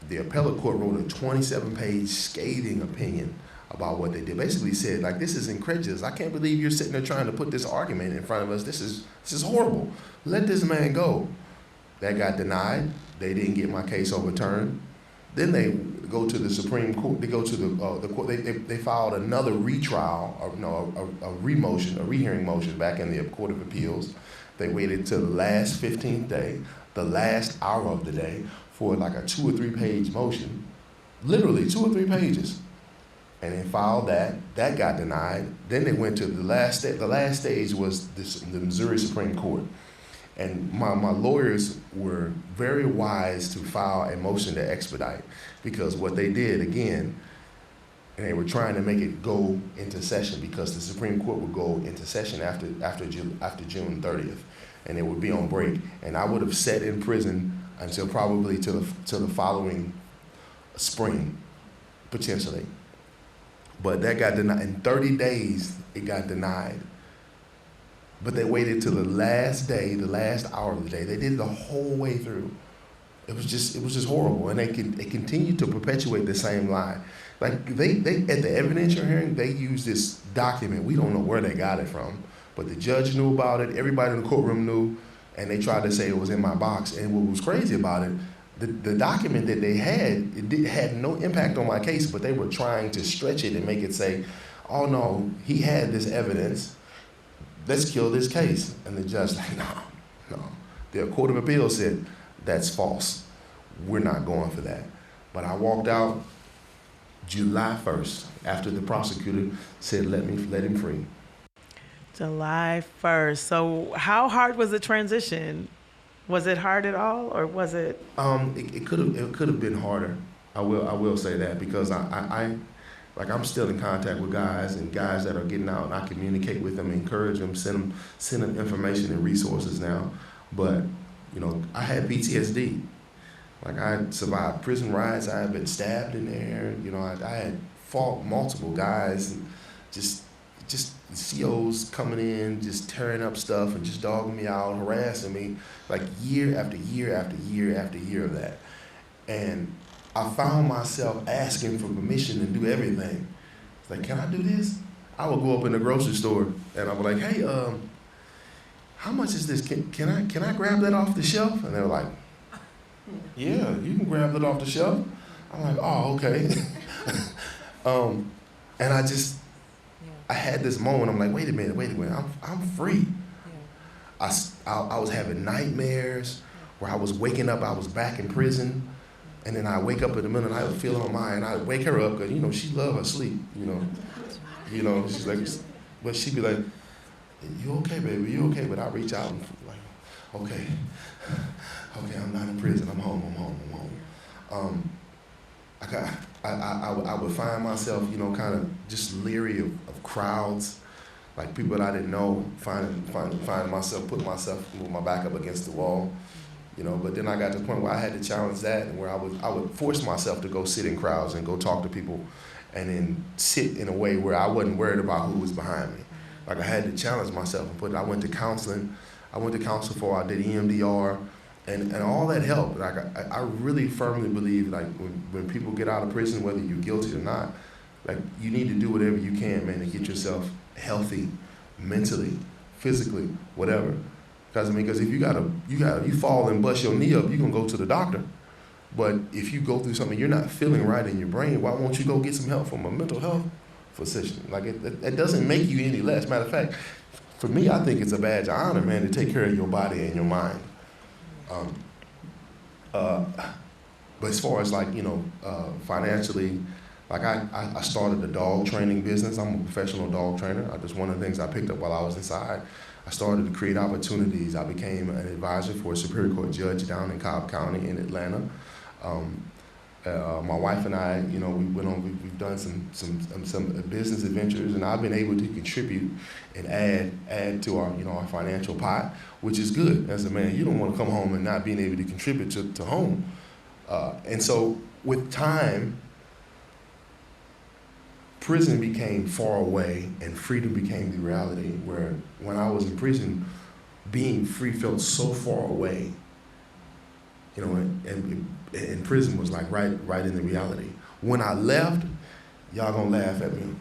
The appellate court wrote a 27-page scathing opinion about what they did. Basically said, like, this is incredulous. I can't believe you're sitting there trying to put this argument in front of us. This is horrible. Let this man go. That got denied. They didn't get my case overturned. Then they go to the Supreme Court. They go to the court. They filed another retrial, a rehearing motion back in the Court of Appeals. They waited till the last 15th day, the last hour of the day, for like a 2 or 3 page motion, literally 2 or 3 pages. And they filed that. That got denied. Then they went to the last stage. The last stage was the Missouri Supreme Court. And my lawyers were very wise to file a motion to expedite, because what they did, again, and they were trying to make it go into session, because the Supreme Court would go into session after June 30th, and it would be on break. And I would have sat in prison until probably till the following spring, potentially. But that got denied. In 30 days, it got denied. But they waited till the last day, the last hour of the day. They did it the whole way through. It was just horrible. And they continued to perpetuate the same lie. Like they at the evidentiary hearing, they used this document. We don't know where they got it from, but the judge knew about it. Everybody in the courtroom knew, and they tried to say it was in my box. And what was crazy about it, the document that they had, had no impact on my case, but they were trying to stretch it and make it say, oh no, he had this evidence. Let's kill this case. And the judge like, no. The Court of Appeals said, that's false. We're not going for that. But I walked out July 1st after the prosecutor said, let him free.
July 1st. So how hard was the transition? Was it hard at all, or was it?
It could have been harder. I will say that, because I'm still in contact with guys that are getting out, and I communicate with them, encourage them, send them information and resources now. But I had PTSD. Like, I had survived prison riots. I had been stabbed in there. I had fought multiple guys, and just just COs coming in, just tearing up stuff and just dogging me out, harassing me, like year after year after year after year of that. And I found myself asking for permission to do everything. It's like, can I do this? I would go up in the grocery store and I would like, hey, how much is this? Can I grab that off the shelf? And they were like, yeah, you can grab it off the shelf. I'm like, oh, okay. And I had this moment. I'm like, wait a minute. I'm free. I was having nightmares where I was waking up. I was back in prison, and then I wake up in the middle, and I would feel on mine. I would wake her up because she love her sleep. She's like, but she'd be like, you okay, baby? You okay? But I reach out and like, okay, I'm not in prison. I'm home. I would find myself, kind of just leery of crowds, like people that I didn't know, find myself, put my back up against the wall, but then I got to the point where I had to challenge that, and where I would force myself to go sit in crowds and go talk to people and then sit in a way where I wasn't worried about who was behind me. Like I had to challenge myself I went to counseling. I went to counsel before I did EMDR. And all that helped. Like I really firmly believe, like when people get out of prison, whether you're guilty or not, like you need to do whatever you can, man, to get yourself healthy, mentally, physically, whatever. Because if you fall and bust your knee up, you're gonna go to the doctor. But if you go through something you're not feeling right in your brain, why won't you go get some help from a mental health physician? Like it doesn't make you any less. Matter of fact, for me, I think it's a badge of honor, man, to take care of your body and your mind. But as far as financially, like I started a dog training business. I'm a professional dog trainer. That's one of the things I picked up while I was inside. I started to create opportunities. I became an advisor for a Superior Court judge down in Cobb County in Atlanta. My wife and I, we've done some business adventures, and I've been able to contribute and add to our financial pot, which is good. As a man, you don't want to come home and not being able to contribute to home. And so with time, prison became far away and freedom became the reality, where when I was in prison, being free felt so far away. And prison was like right in the reality. When I left, y'all gonna laugh at me.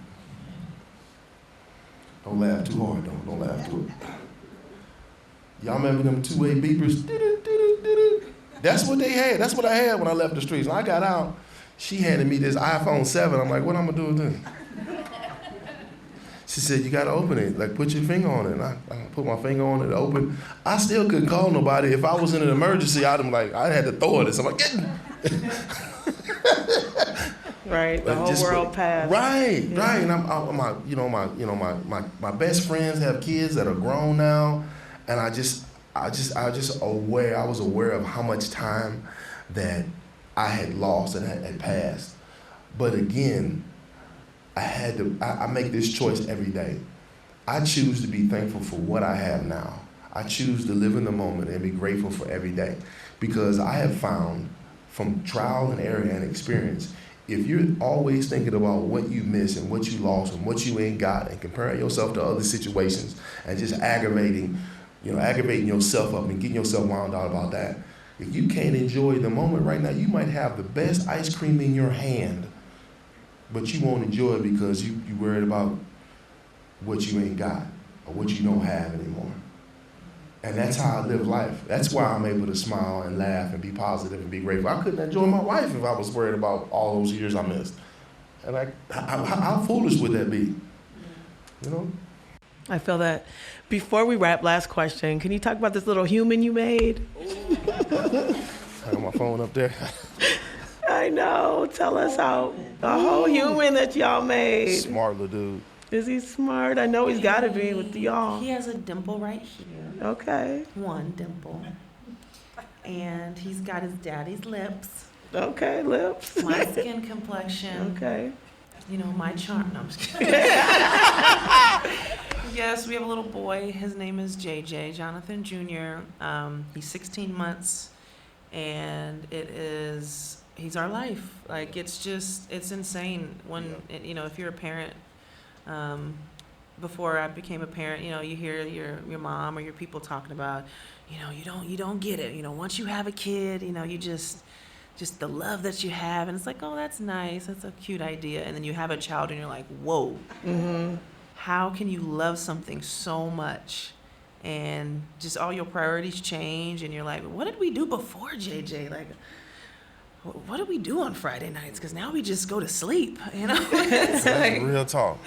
Don't laugh too hard, don't laugh too hard. Y'all remember them two-way beepers? That's what they had. That's what I had when I left the streets. When I got out, she handed me this iPhone 7. I'm like, what I'm gonna do with this? She said, you gotta open it. Like, put your finger on it. And I put my finger on it, open. I still couldn't call nobody. If I was in an emergency, I had to throw it at somebody.
Right, the whole world passed.
Right. And my best friends have kids that are grown now, and I was aware of how much time that I had lost and had passed. But again, I make this choice every day. I choose to be thankful for what I have now. I choose to live in the moment and be grateful for every day, because I have found from trial and error and experience, if you're always thinking about what you missed and what you lost and what you ain't got and comparing yourself to other situations and just aggravating yourself up and getting yourself wound out about that, if you can't enjoy the moment right now, you might have the best ice cream in your hand, but you won't enjoy it because you worried about what you ain't got or what you don't have anymore. And that's how I live life. That's why I'm able to smile and laugh and be positive and be grateful. I couldn't enjoy my life if I was worried about all those years I missed. And how foolish would that be?
I feel that. Before we wrap, last question. Can you talk about this little human you made?
I got my phone up there.
I know. Tell us how a whole human that y'all made.
Smart little dude.
Is he smart? I know he's got to be with y'all.
He has a dimple right here.
Okay.
One dimple. And he's got his daddy's lips.
Okay, lips.
My skin complexion.
Okay.
My charm. No, I'm just kidding. Yes, we have a little boy. His name is JJ, Jonathan Jr. He's 16 months, and he's our life. Like, it's insane when, if you're a parent, before I became a parent, you hear your mom or your people talking about, you don't get it. Once you have a kid, you just the love that you have, and it's like, oh, that's nice, that's a cute idea, and then you have a child and you're like, whoa, how can you love something so much and just all your priorities change, and you're like, what did we do before JJ? Like, what did we do on Friday nights? Because now we just go to sleep, It's like,
Real talk.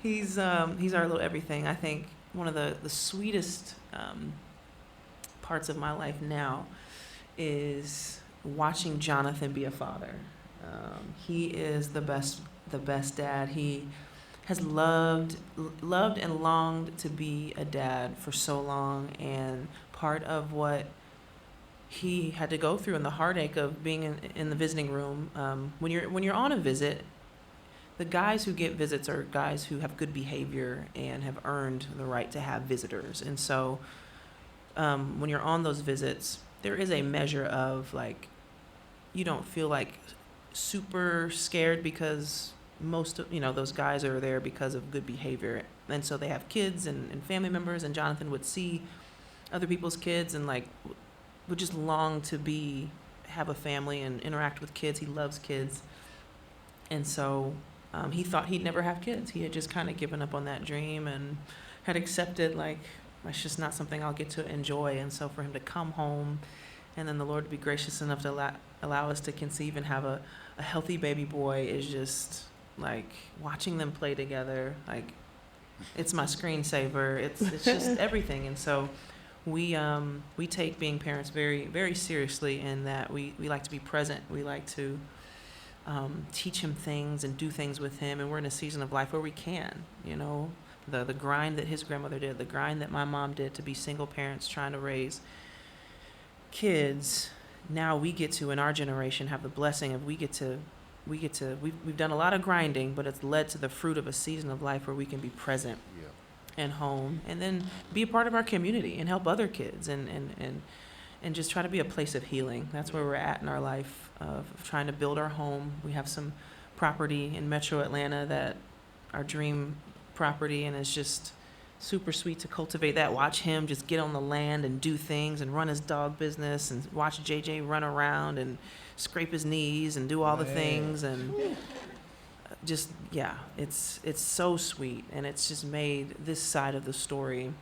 He's our little everything. I think one of the sweetest parts of my life now is watching Jonathan be a father. He is the best dad. He has loved and longed to be a dad for so long, and part of what he had to go through and the heartache of being in the visiting room, when you're on a visit, the guys who get visits are guys who have good behavior and have earned the right to have visitors. And so when you're on those visits, there is a measure of, like, you don't feel like super scared because most of, those guys are there because of good behavior. And so they have kids and family members, and Jonathan would see other people's kids and, like, would just long to have a family and interact with kids. He loves kids. And so he thought he'd never have kids. He had just kind of given up on that dream and had accepted, like, it's just not something I'll get to enjoy. And so for him to come home, and then the Lord to be gracious enough to allow us to conceive and have a healthy baby boy is just, like, watching them play together. Like, it's my screensaver. It's just everything. And so we take being parents very, very seriously, in that we like to be present. We like to teach him things and do things with him, and we're in a season of life where we can, the grind that his grandmother did, the grind that my mom did to be single parents trying to raise kids. Now we get to, in our generation, have the blessing of we've done a lot of grinding, but it's led to the fruit of a season of life where we can be present and home, and then be a part of our community and help other kids, and just try to be a place of healing. That's where we're at in our life, of trying to build our home. We have some property in Metro Atlanta, that our dream property, and it's just super sweet to cultivate that. Watch him just get on the land and do things and run his dog business, and watch JJ run around and scrape his knees and do all the things, and just, it's so sweet, and it's just made this side of the story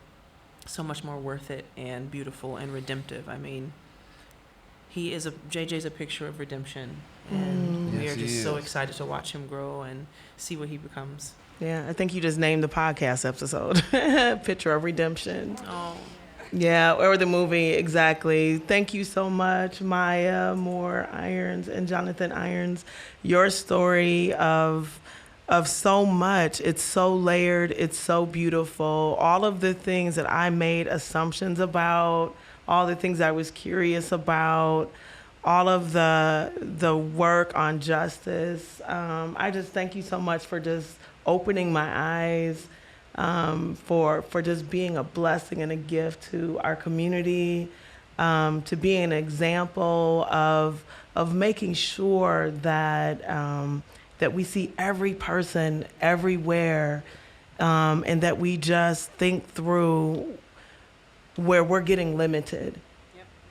so much more worth it and beautiful and redemptive. I mean, JJ's a picture of redemption, and we are just so excited to watch him grow and see what he becomes.
Yeah, I think you just named the podcast episode, Picture of Redemption.
Oh.
Yeah, or the movie, exactly. Thank you so much, Maya Moore Irons and Jonathan Irons. Your story of so much. It's so layered. It's so beautiful. All of the things that I made assumptions about, all the things I was curious about, all of the work on justice. I just thank you so much for just opening my eyes, for just being a blessing and a gift to our community, to be an example of making sure that that we see every person everywhere, and that we just think through where we're getting limited.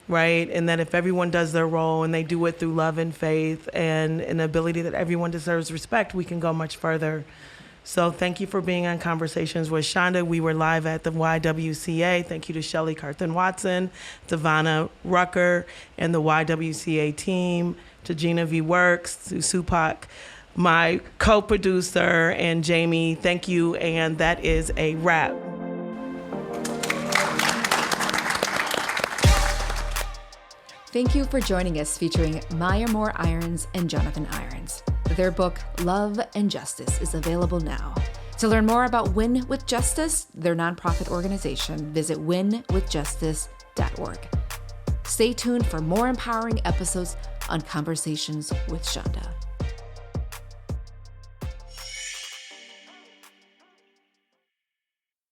Right? And that if everyone does their role and they do it through love and faith and an ability that everyone deserves respect, we can go much further. So thank you for being on Conversations with Chanda. We were live at the YWCA. Thank you to Shelly Carthen-Watson, Devonna Rucker, and the YWCA team, to Gina V. Works, to Supak, my co-producer, and Jamie. Thank you, and that is a wrap.
Thank you for joining us, featuring Maya Moore Irons and Jonathan Irons. Their book, Love and Justice, is available now. To learn more about Win with Justice, their nonprofit organization, visit winwithjustice.org. Stay tuned for more empowering episodes on Conversations with Chanda.